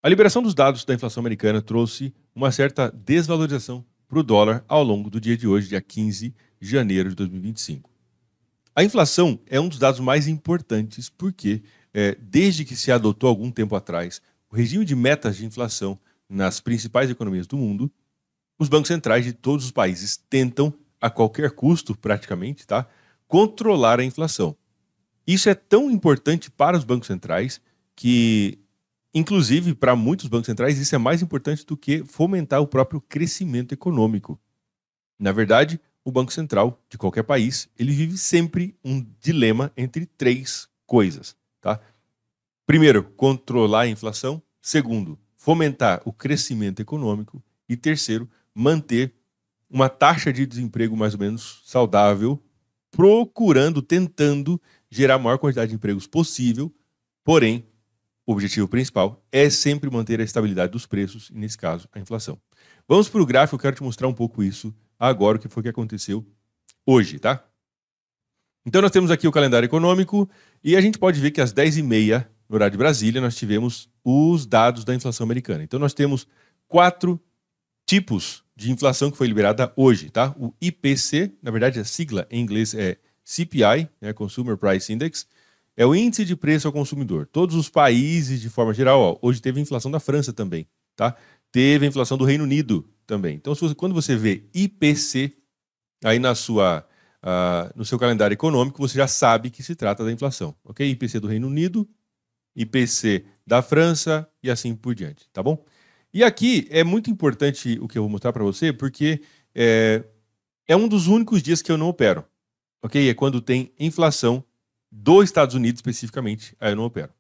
A liberação dos dados da inflação americana trouxe uma certa desvalorização para o dólar ao longo do dia de hoje, dia 15 de janeiro de 2025. A inflação é um dos dados mais importantes porque, desde que se adotou algum tempo atrás o regime de metas de inflação nas principais economias do mundo, os bancos centrais de todos os países tentam, a qualquer custo praticamente, tá, controlar a inflação. Isso é tão importante para os bancos centrais que, inclusive, para muitos bancos centrais, isso é mais importante do que fomentar o próprio crescimento econômico. Na verdade, o Banco Central de qualquer país, ele vive sempre um dilema entre três coisas, tá? Primeiro, controlar a inflação. Segundo, fomentar o crescimento econômico. E terceiro, manter uma taxa de desemprego mais ou menos saudável, tentando gerar a maior quantidade de empregos possível, porém, o objetivo principal é sempre manter a estabilidade dos preços, e nesse caso, a inflação. Vamos para o gráfico, eu quero te mostrar um pouco isso agora, o que foi que aconteceu hoje, tá? Então nós temos aqui o calendário econômico e a gente pode ver que às 10h30, no horário de Brasília, nós tivemos os dados da inflação americana. Então nós temos 4 tipos de inflação que foi liberada hoje, tá? O IPC, na verdade a sigla em inglês é CPI, né, Consumer Price Index, é o índice de preço ao consumidor. Todos os países, de forma geral, ó, hoje teve a inflação da França também, tá? Teve a inflação do Reino Unido também. Então, quando você vê IPC aí no seu calendário econômico, você já sabe que se trata da inflação, ok? IPC do Reino Unido, IPC da França e assim por diante, tá bom? E aqui é muito importante o que eu vou mostrar para você, porque é um dos únicos dias que eu não opero, ok? É quando tem inflação dos Estados Unidos especificamente, aí eu não opero.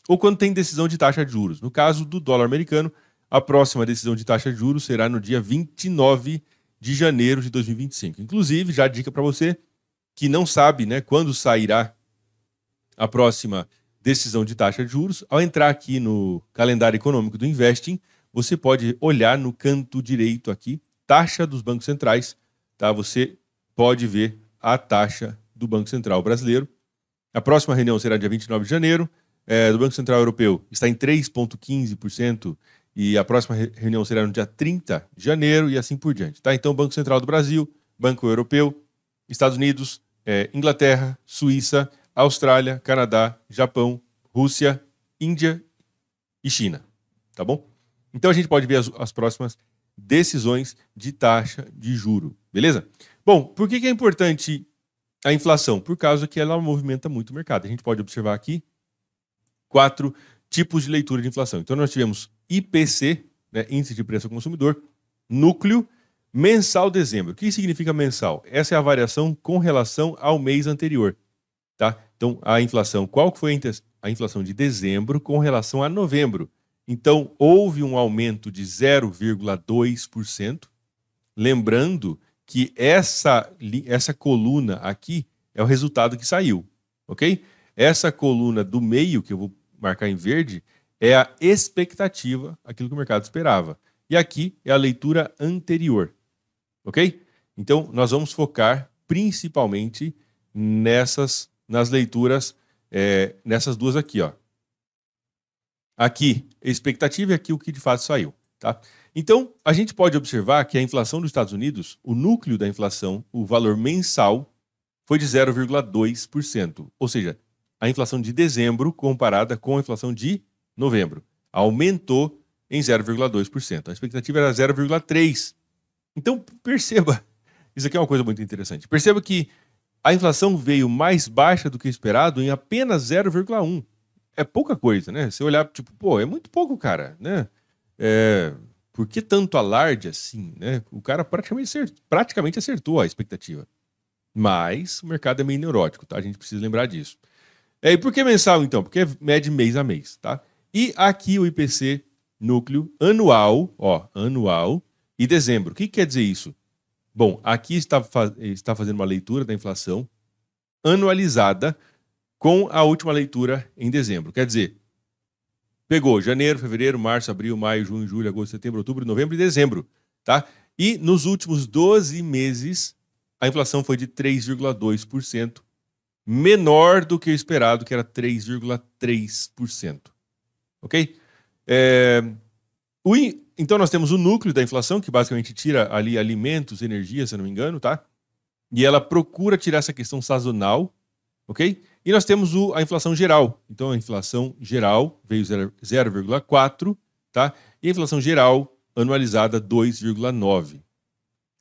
Ou quando tem decisão de taxa de juros. No caso do dólar americano, a próxima decisão de taxa de juros será no dia 29 de janeiro de 2025. Inclusive, já dica para você que não sabe, né, quando sairá a próxima decisão de taxa de juros, ao entrar aqui no calendário econômico do Investing, você pode olhar no canto direito aqui, taxa dos bancos centrais, tá? Você pode ver a taxa do Banco Central brasileiro. A próxima reunião será dia 29 de janeiro, do Banco Central Europeu está em 3,15%, e a próxima reunião será no dia 30 de janeiro e assim por diante. Tá? Então, Banco Central do Brasil, Banco Europeu, Estados Unidos, Inglaterra, Suíça, Austrália, Canadá, Japão, Rússia, Índia e China. Tá bom? Então, a gente pode ver as próximas decisões de taxa de juro. Beleza? Bom, por que é importante a inflação? Por causa que ela movimenta muito o mercado. A gente pode observar aqui 4 tipos de leitura de inflação. Então, nós tivemos IPC, né, Índice de Preço ao Consumidor, núcleo, mensal dezembro. O que significa mensal? Essa é a variação com relação ao mês anterior. Tá? Então, a inflação, qual foi a inflação de dezembro com relação a novembro? Então, houve um aumento de 0,2%. Lembrando que essa coluna aqui é o resultado que saiu, ok? Essa coluna do meio, que eu vou marcar em verde, é a expectativa, aquilo que o mercado esperava. E aqui é a leitura anterior, ok? Então, nós vamos focar principalmente nas leituras, nessas duas aqui, ó. Aqui, expectativa, e aqui o que de fato saiu, tá? Então, a gente pode observar que a inflação dos Estados Unidos, o núcleo da inflação, o valor mensal, foi de 0,2%. Ou seja, a inflação de dezembro comparada com a inflação de novembro aumentou em 0,2%. A expectativa era 0,3%. Então, perceba, isso aqui é uma coisa muito interessante. Perceba que a inflação veio mais baixa do que esperado em apenas 0,1%. É pouca coisa, né? Se olhar, tipo, pô, é muito pouco, cara, né? Por que tanto alarde assim, né? O cara praticamente acertou a expectativa. Mas o mercado é meio neurótico, tá? A gente precisa lembrar disso. E por que mensal, então? Porque mede mês a mês, tá? E aqui o IPC núcleo anual, ó, anual e dezembro. O que quer dizer isso? Bom, aqui está fazendo uma leitura da inflação anualizada com a última leitura em dezembro. Quer dizer, pegou janeiro, fevereiro, março, abril, maio, junho, julho, agosto, setembro, outubro, novembro e dezembro, tá? E nos últimos 12 meses, a inflação foi de 3,2%, menor do que o esperado, que era 3,3%. Ok? Então nós temos o núcleo da inflação, que basicamente tira ali alimentos, energia, se eu não me engano, tá? E ela procura tirar essa questão sazonal, ok? E nós temos a inflação geral. Então a inflação geral veio 0,4, tá? E a inflação geral anualizada 2,9,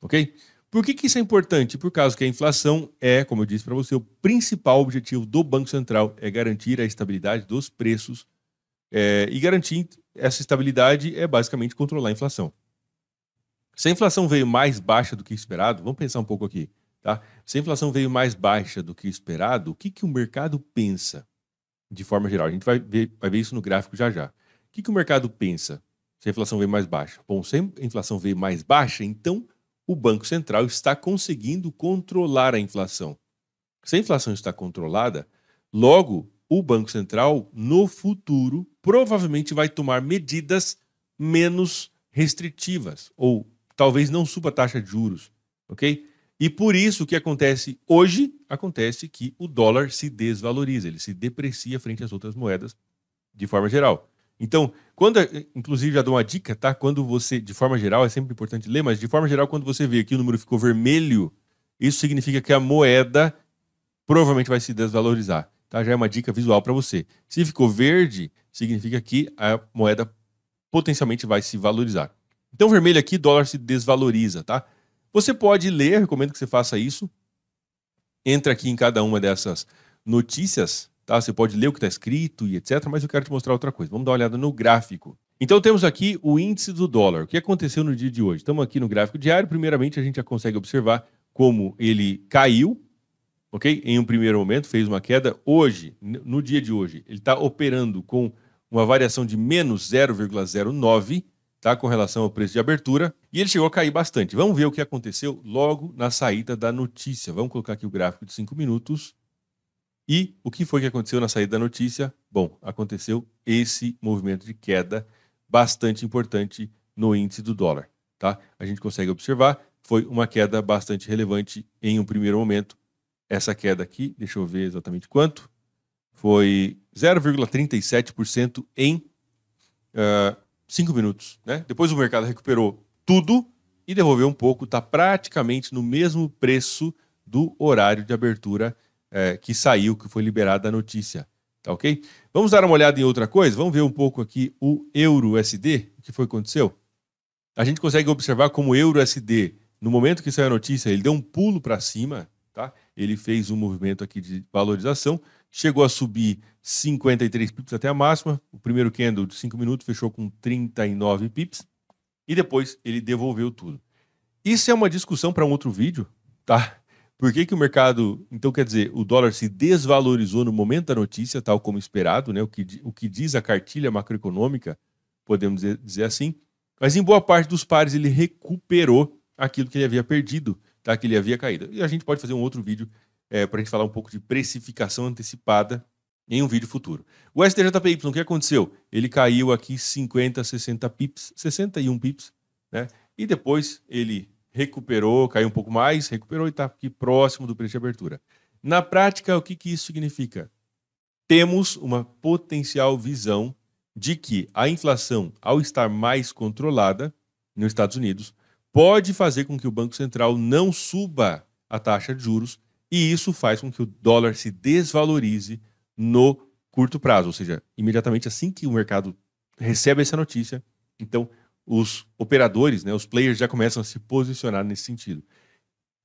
ok? Por que isso é importante? Por causa que a inflação é, como eu disse para você, o principal objetivo do Banco Central é garantir a estabilidade dos preços e garantir essa estabilidade é basicamente controlar a inflação. Se a inflação veio mais baixa do que esperado, vamos pensar um pouco aqui, tá? Se a inflação veio mais baixa do que esperado, o que o mercado pensa de forma geral? A gente vai ver isso no gráfico já já. O que o mercado pensa se a inflação veio mais baixa? Bom, se a inflação veio mais baixa, então o Banco Central está conseguindo controlar a inflação. Se a inflação está controlada, logo o Banco Central, no futuro, provavelmente vai tomar medidas menos restritivas, ou talvez não suba a taxa de juros, ok? E por isso o que acontece hoje, acontece que o dólar se desvaloriza, ele se deprecia frente às outras moedas de forma geral. Então, inclusive já dou uma dica, tá? Quando você, de forma geral, é sempre importante ler, mas de forma geral, quando você vê que o número ficou vermelho, isso significa que a moeda provavelmente vai se desvalorizar, tá? Já é uma dica visual para você. Se ficou verde, significa que a moeda potencialmente vai se valorizar. Então, vermelho aqui, dólar se desvaloriza, tá? Você pode ler, recomendo que você faça isso. Entra aqui em cada uma dessas notícias, tá? Você pode ler o que está escrito e etc, mas eu quero te mostrar outra coisa. Vamos dar uma olhada no gráfico. Então temos aqui o índice do dólar. O que aconteceu no dia de hoje? Estamos aqui no gráfico diário. Primeiramente, a gente já consegue observar como ele caiu, ok? Em um primeiro momento, fez uma queda. Hoje, no dia de hoje, ele está operando com uma variação de menos 0,09, tá? Com relação ao preço de abertura. E ele chegou a cair bastante. Vamos ver o que aconteceu logo na saída da notícia. Vamos colocar aqui o gráfico de 5 minutos. E o que foi que aconteceu na saída da notícia? Bom, aconteceu esse movimento de queda bastante importante no índice do dólar, tá? A gente consegue observar, foi uma queda bastante relevante em um primeiro momento. Essa queda aqui, deixa eu ver exatamente quanto, foi 0,37% em 5 minutos, né? Depois o mercado recuperou tudo e devolveu um pouco, está praticamente no mesmo preço do horário de abertura que saiu, que foi liberada a notícia, tá ok? Vamos dar uma olhada em outra coisa? Vamos ver um pouco aqui o EURUSD, o que foi que aconteceu? A gente consegue observar como o EURUSD, no momento que saiu a notícia, ele deu um pulo para cima, tá? Ele fez um movimento aqui de valorização, chegou a subir 53 pips até a máxima, o primeiro candle de 5 minutos fechou com 39 pips, e depois ele devolveu tudo. Isso é uma discussão para um outro vídeo, tá? Por que o mercado... Então, quer dizer, o dólar se desvalorizou no momento da notícia, tal como esperado, né? O que diz a cartilha macroeconômica, podemos dizer assim. Mas em boa parte dos pares ele recuperou aquilo que ele havia perdido, tá? Que ele havia caído. E a gente pode fazer um outro vídeo para a gente falar um pouco de precificação antecipada em um vídeo futuro. O STJPY, o que aconteceu? Ele caiu aqui 50, 60 pips, 61 pips, né? E depois ele recuperou, caiu um pouco mais, recuperou e está aqui próximo do preço de abertura. Na prática, o que isso significa? Temos uma potencial visão de que a inflação, ao estar mais controlada nos Estados Unidos, pode fazer com que o Banco Central não suba a taxa de juros e isso faz com que o dólar se desvalorize no curto prazo, ou seja, imediatamente assim que o mercado recebe essa notícia, então os operadores, né, os players já começam a se posicionar nesse sentido.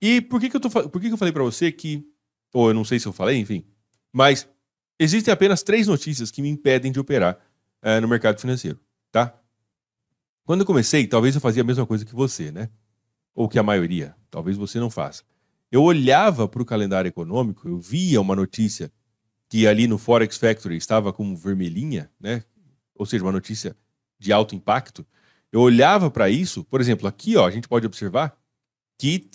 E por que eu falei para você que, ou eu não sei se eu falei, enfim, mas existem apenas 3 notícias que me impedem de operar no mercado financeiro, tá? Quando eu comecei, talvez eu fazia a mesma coisa que você, né? Ou que a maioria, talvez você não faça. Eu olhava para o calendário econômico, eu via uma notícia que ali no Forex Factory estava como vermelhinha, né? Ou seja, uma notícia de alto impacto. Eu olhava para isso, por exemplo, aqui ó, a gente pode observar que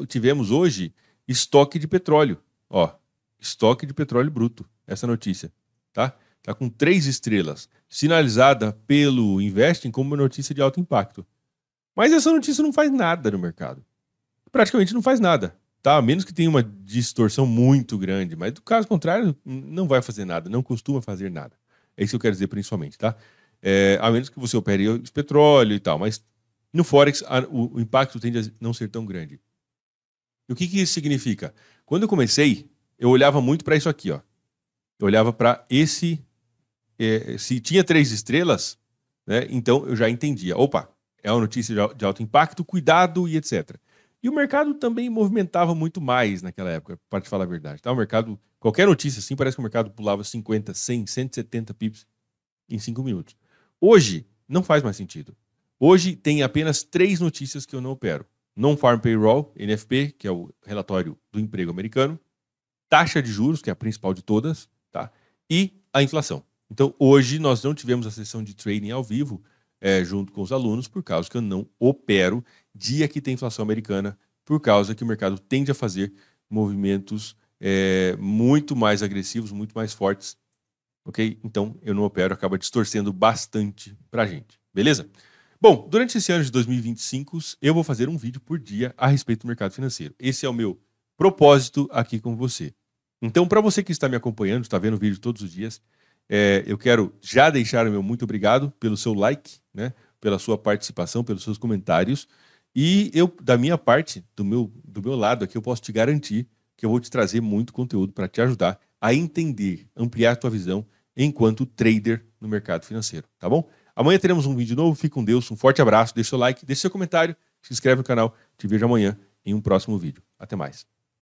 tivemos hoje estoque de petróleo. Ó, estoque de petróleo bruto, essa notícia, tá? Tá com 3 estrelas, sinalizada pelo Investing como uma notícia de alto impacto. Mas essa notícia não faz nada no mercado. Praticamente não faz nada, tá? A menos que tenha uma distorção muito grande, mas do caso contrário, não vai fazer nada, não costuma fazer nada. É isso que eu quero dizer principalmente, tá? a menos que você opere esse petróleo e tal, mas no Forex o impacto tende a não ser tão grande. E o que isso significa? Quando eu comecei, eu olhava muito para isso aqui, ó. Eu olhava para esse, se tinha 3 estrelas, né, então eu já entendia, opa, é uma notícia de alto impacto, cuidado e etc. E o mercado também movimentava muito mais naquela época, para te falar a verdade. Tá? O mercado, qualquer notícia assim, parece que o mercado pulava 50, 100, 170 pips em 5 minutos. Hoje, não faz mais sentido. Hoje tem apenas 3 notícias que eu não opero. Non-Farm Payroll, NFP, que é o relatório do emprego americano, taxa de juros, que é a principal de todas, tá? E a inflação. Então, hoje nós não tivemos a sessão de trading ao vivo junto com os alunos, por causa que eu não opero dia que tem inflação americana, por causa que o mercado tende a fazer movimentos muito mais agressivos, muito mais fortes, ok? Então, eu não opero, acaba distorcendo bastante pra gente, beleza? Bom, durante esse ano de 2025, eu vou fazer um vídeo por dia a respeito do mercado financeiro. Esse é o meu propósito aqui com você. Então, para você que está me acompanhando, está vendo o vídeo todos os dias, eu quero já deixar o meu muito obrigado pelo seu like, né, pela sua participação, pelos seus comentários. E eu, da minha parte, do meu lado aqui, eu posso te garantir que eu vou te trazer muito conteúdo para te ajudar a entender, ampliar a tua visão enquanto trader no mercado financeiro, tá bom? Amanhã teremos um vídeo novo, fique com Deus, um forte abraço, deixe seu like, deixe seu comentário, se inscreve no canal, te vejo amanhã em um próximo vídeo. Até mais.